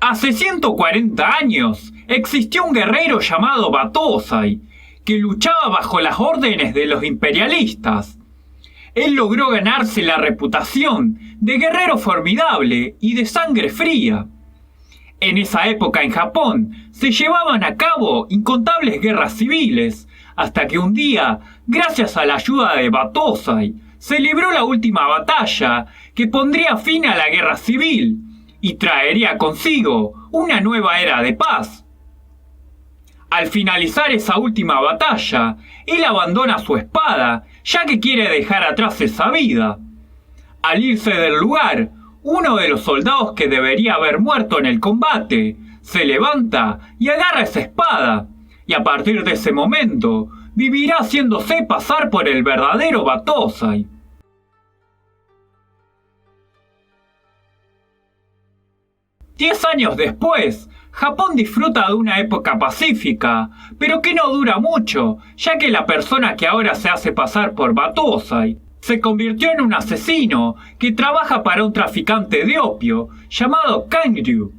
Hace 140 años existió un guerrero llamado Battosai, que luchaba bajo las órdenes de los imperialistas. Él logró ganarse la reputación de guerrero formidable y de sangre fría. En esa época en Japón se llevaban a cabo incontables guerras civiles, hasta que un día, gracias a la ayuda de Battosai, se libró la última batalla que pondría fin a la guerra civil y traería consigo una nueva era de paz. Al finalizar esa última batalla, él abandona su espada, ya que quiere dejar atrás esa vida. Al irse del lugar, uno de los soldados que debería haber muerto en el combate se levanta y agarra esa espada, y a partir de ese momento vivirá haciéndose pasar por el verdadero Battosai. Diez años después, Japón disfruta de una época pacífica, pero que no dura mucho, ya que la persona que ahora se hace pasar por Battosai se convirtió en un asesino que trabaja para un traficante de opio llamado Kanryu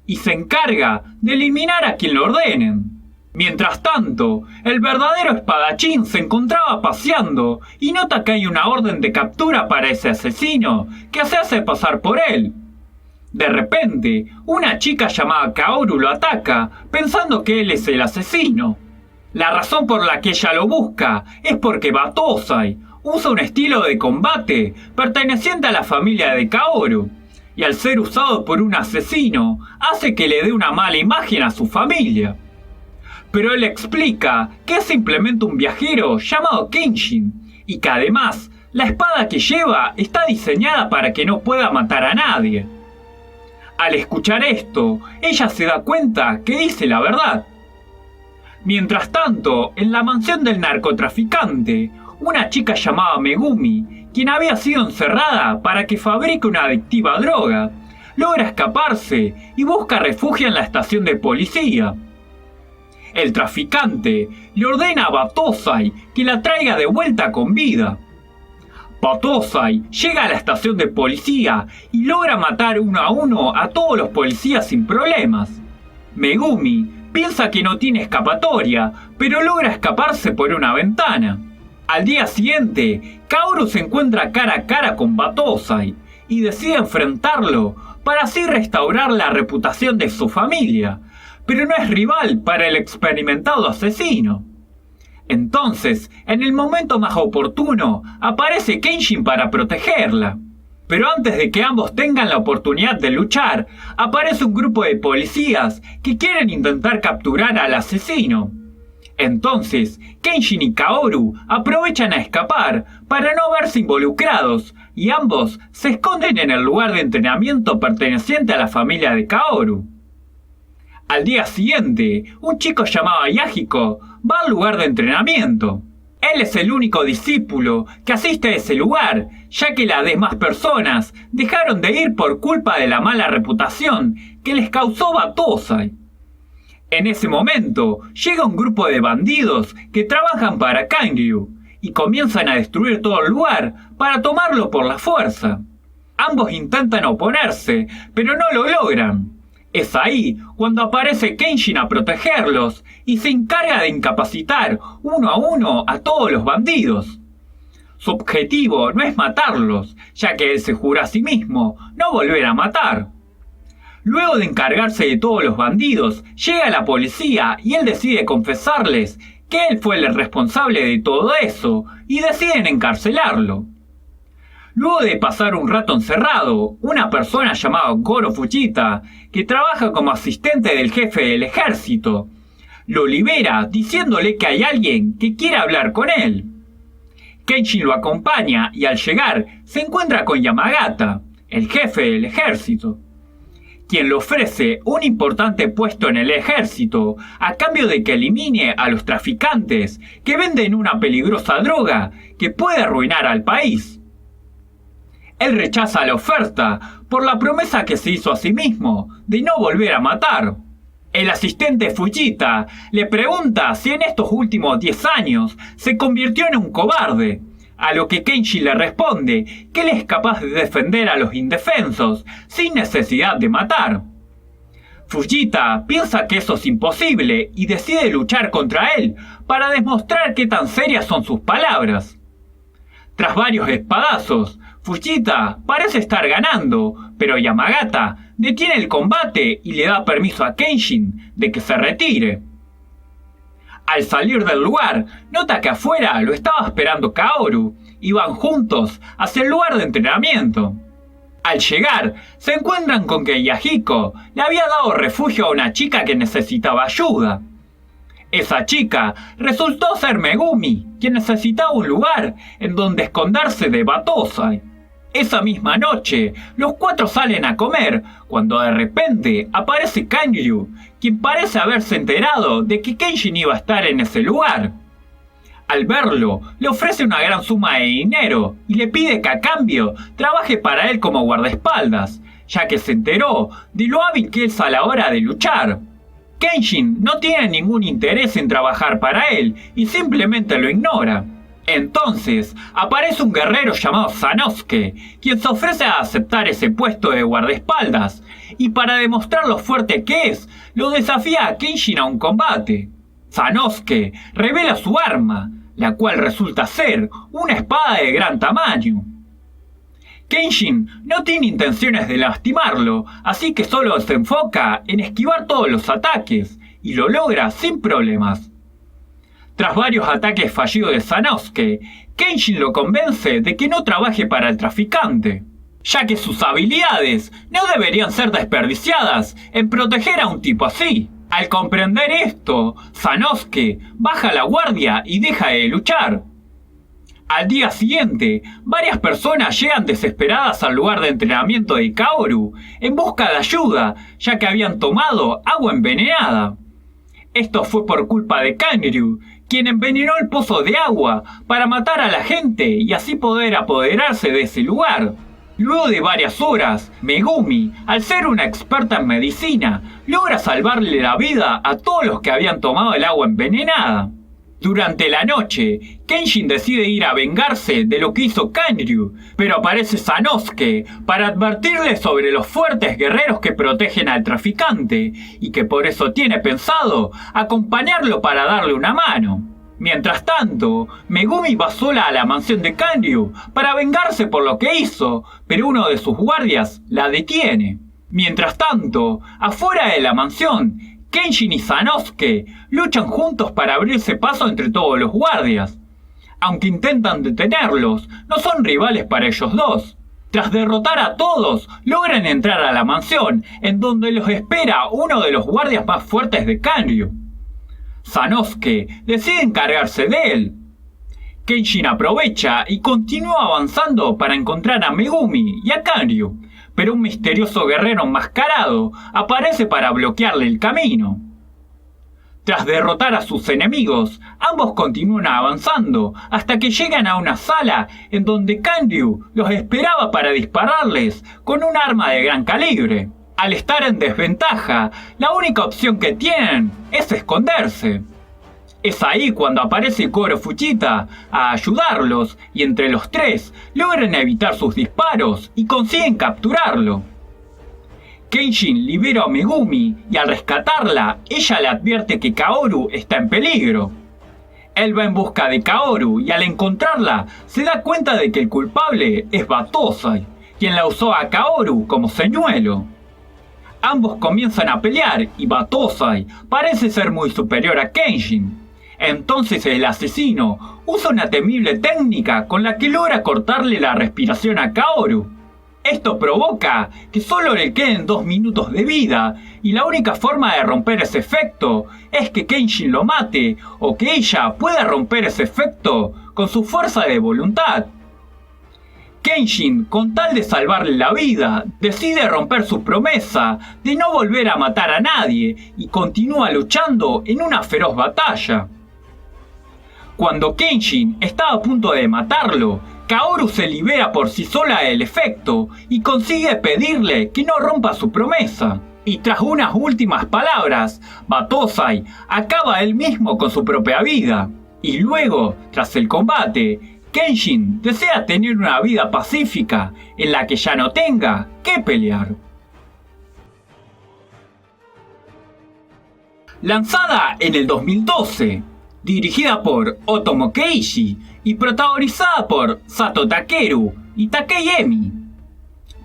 y se encarga de eliminar a quien lo ordenen. Mientras tanto, el verdadero espadachín se encontraba paseando y nota que hay una orden de captura para ese asesino que se hace pasar por él. De repente, una chica llamada Kaoru lo ataca, pensando que él es el asesino. La razón por la que ella lo busca es porque Battosai usa un estilo de combate perteneciente a la familia de Kaoru, y al ser usado por un asesino, hace que le dé una mala imagen a su familia. Pero él explica que es simplemente un viajero llamado Kenshin, y que además, la espada que lleva está diseñada para que no pueda matar a nadie. Al escuchar esto, ella se da cuenta que dice la verdad. Mientras tanto, en la mansión del narcotraficante, una chica llamada Megumi, quien había sido encerrada para que fabrique una adictiva droga, logra escaparse y busca refugio en la estación de policía. El traficante le ordena a Battosai que la traiga de vuelta con vida. Battosai llega a la estación de policía y logra matar uno a uno a todos los policías sin problemas. Megumi piensa que no tiene escapatoria, pero logra escaparse por una ventana. Al día siguiente, Kaoru se encuentra cara a cara con Battosai y decide enfrentarlo para así restaurar la reputación de su familia, pero no es rival para el experimentado asesino. Entonces, en el momento más oportuno, aparece Kenshin para protegerla. Pero antes de que ambos tengan la oportunidad de luchar, aparece un grupo de policías que quieren intentar capturar al asesino. Entonces, Kenshin y Kaoru aprovechan a escapar para no verse involucrados, y ambos se esconden en el lugar de entrenamiento perteneciente a la familia de Kaoru. Al día siguiente, un chico llamado Yahiko va al lugar de entrenamiento. Él es el único discípulo que asiste a ese lugar, ya que las demás personas dejaron de ir por culpa de la mala reputación que les causó Battosai. En ese momento, llega un grupo de bandidos que trabajan para Kanryu y comienzan a destruir todo el lugar para tomarlo por la fuerza. Ambos intentan oponerse, pero no lo logran. Es ahí cuando aparece Kenshin a protegerlos y se encarga de incapacitar uno a uno a todos los bandidos. Su objetivo no es matarlos, ya que él se jura a sí mismo no volver a matar. Luego de encargarse de todos los bandidos, llega la policía y él decide confesarles que él fue el responsable de todo eso y deciden encarcelarlo. Luego de pasar un rato encerrado, una persona llamada Goro Fujita, que trabaja como asistente del jefe del ejército, lo libera diciéndole que hay alguien que quiere hablar con él. Kenshin lo acompaña y al llegar se encuentra con Yamagata, el jefe del ejército, quien le ofrece un importante puesto en el ejército a cambio de que elimine a los traficantes que venden una peligrosa droga que puede arruinar al país. Él rechaza la oferta por la promesa que se hizo a sí mismo de no volver a matar. El asistente Fujita le pregunta si en estos últimos 10 años se convirtió en un cobarde, a lo que Kenshin le responde que él es capaz de defender a los indefensos sin necesidad de matar. Fujita piensa que eso es imposible y decide luchar contra él para demostrar qué tan serias son sus palabras. Tras varios espadazos, Fujita parece estar ganando, pero Yamagata detiene el combate y le da permiso a Kenshin de que se retire. Al salir del lugar, nota que afuera lo estaba esperando Kaoru y van juntos hacia el lugar de entrenamiento. Al llegar, se encuentran con que Yahiko le había dado refugio a una chica que necesitaba ayuda. Esa chica resultó ser Megumi, quien necesitaba un lugar en donde esconderse de Batosai. Esa misma noche, los cuatro salen a comer, cuando de repente aparece Kanryu, quien parece haberse enterado de que Kenshin iba a estar en ese lugar. Al verlo, le ofrece una gran suma de dinero y le pide que a cambio trabaje para él como guardaespaldas, ya que se enteró de lo hábil que es a la hora de luchar. Kenshin no tiene ningún interés en trabajar para él y simplemente lo ignora. Entonces, aparece un guerrero llamado Sanosuke, quien se ofrece a aceptar ese puesto de guardaespaldas, y para demostrar lo fuerte que es, lo desafía a Kenshin a un combate. Sanosuke revela su arma, la cual resulta ser una espada de gran tamaño. Kenshin no tiene intenciones de lastimarlo, así que solo se enfoca en esquivar todos los ataques, y lo logra sin problemas. Tras varios ataques fallidos de Sanosuke, Kenshin lo convence de que no trabaje para el traficante, ya que sus habilidades no deberían ser desperdiciadas en proteger a un tipo así. Al comprender esto, Sanosuke baja la guardia y deja de luchar. Al día siguiente, varias personas llegan desesperadas al lugar de entrenamiento de Kaoru en busca de ayuda, ya que habían tomado agua envenenada. Esto fue por culpa de Kanryu, quien envenenó el pozo de agua para matar a la gente y así poder apoderarse de ese lugar. Luego de varias horas, Megumi, al ser una experta en medicina, logra salvarle la vida a todos los que habían tomado el agua envenenada. Durante la noche, Kenshin decide ir a vengarse de lo que hizo Kanryu, pero aparece Sanosuke para advertirle sobre los fuertes guerreros que protegen al traficante y que por eso tiene pensado acompañarlo para darle una mano. Mientras tanto, Megumi va sola a la mansión de Kanryu para vengarse por lo que hizo, pero uno de sus guardias la detiene. Mientras tanto, afuera de la mansión, Kenshin y Sanosuke luchan juntos para abrirse paso entre todos los guardias. Aunque intentan detenerlos, no son rivales para ellos dos. Tras derrotar a todos, logran entrar a la mansión, en donde los espera uno de los guardias más fuertes de Kanryu. Sanosuke decide encargarse de él. Kenshin aprovecha y continúa avanzando para encontrar a Megumi y a Kanryu, pero un misterioso guerrero enmascarado aparece para bloquearle el camino. Tras derrotar a sus enemigos, ambos continúan avanzando hasta que llegan a una sala en donde Kanryu los esperaba para dispararles con un arma de gran calibre. Al estar en desventaja, la única opción que tienen es esconderse. Es ahí cuando aparece Koro Fujita a ayudarlos y entre los tres logran evitar sus disparos y consiguen capturarlo. Kenshin libera a Megumi y al rescatarla, ella le advierte que Kaoru está en peligro. Él va en busca de Kaoru y al encontrarla se da cuenta de que el culpable es Batosai, quien la usó a Kaoru como señuelo. Ambos comienzan a pelear y Batosai parece ser muy superior a Kenshin. Entonces el asesino usa una temible técnica con la que logra cortarle la respiración a Kaoru. Esto provoca que solo le queden 2 minutos de vida y la única forma de romper ese efecto es que Kenshin lo mate o que ella pueda romper ese efecto con su fuerza de voluntad. Kenshin, con tal de salvarle la vida, decide romper su promesa de no volver a matar a nadie y continúa luchando en una feroz batalla. Cuando Kenshin está a punto de matarlo, Kaoru se libera por sí sola del efecto y consigue pedirle que no rompa su promesa. Y tras unas últimas palabras, Batosai acaba él mismo con su propia vida. Y luego, tras el combate, Kenshin desea tener una vida pacífica en la que ya no tenga que pelear. Lanzada en el 2012, dirigida por Otomo Keishi y protagonizada por Sato Takeru y Takei Emi.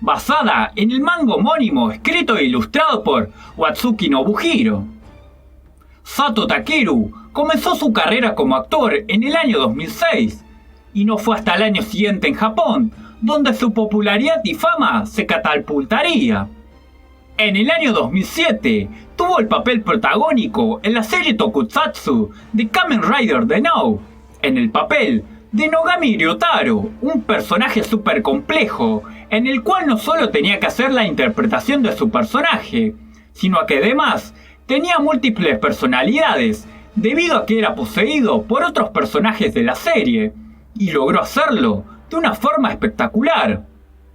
Basada en el manga homónimo escrito e ilustrado por Watsuki Nobuhiro. Sato Takeru comenzó su carrera como actor en el año 2006 y no fue hasta el año siguiente en Japón donde su popularidad y fama se catapultaría. En el año 2007 tuvo el papel protagónico en la serie Tokusatsu de Kamen Rider The Now, en el papel de Nogami Ryotaro, un personaje súper complejo, en el cual no solo tenía que hacer la interpretación de su personaje, sino que además tenía múltiples personalidades, debido a que era poseído por otros personajes de la serie, y logró hacerlo de una forma espectacular.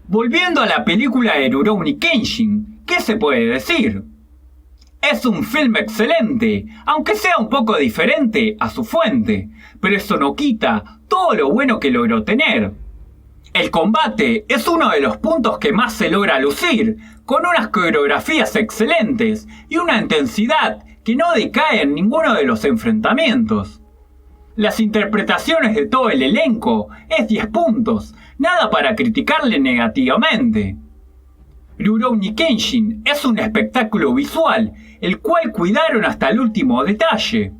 Volviendo a la película de Rurouni Kenshin, ¿qué se puede decir? Es un filme excelente, aunque sea un poco diferente a su fuente, pero eso no quita todo lo bueno que logró tener. El combate es uno de los puntos que más se logra lucir, con unas coreografías excelentes y una intensidad que no decae en ninguno de los enfrentamientos. Las interpretaciones de todo el elenco es 10 puntos, nada para criticarle negativamente. Rurouni Kenshin es un espectáculo visual, el cual cuidaron hasta el último detalle.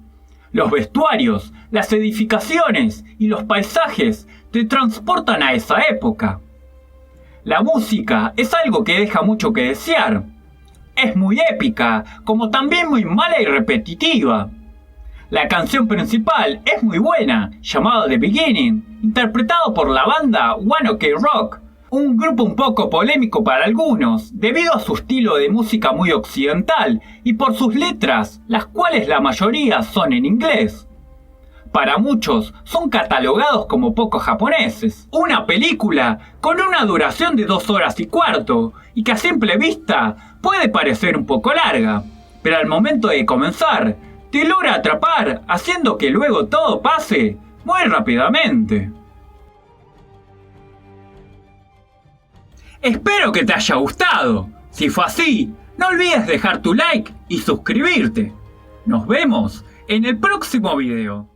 Los vestuarios, las edificaciones y los paisajes te transportan a esa época. La música es algo que deja mucho que desear. Es muy épica, como también muy mala y repetitiva. La canción principal es muy buena, llamada The Beginning, interpretado por la banda One Ok Rock, un grupo un poco polémico para algunos, debido a su estilo de música muy occidental y por sus letras, las cuales la mayoría son en inglés. Para muchos son catalogados como poco japoneses. Una película con una duración de 2 horas y cuarto, y que a simple vista puede parecer un poco larga, pero al momento de comenzar, te logra atrapar, haciendo que luego todo pase muy rápidamente. Espero que te haya gustado. Si fue así, no olvides dejar tu like y suscribirte. Nos vemos en el próximo video.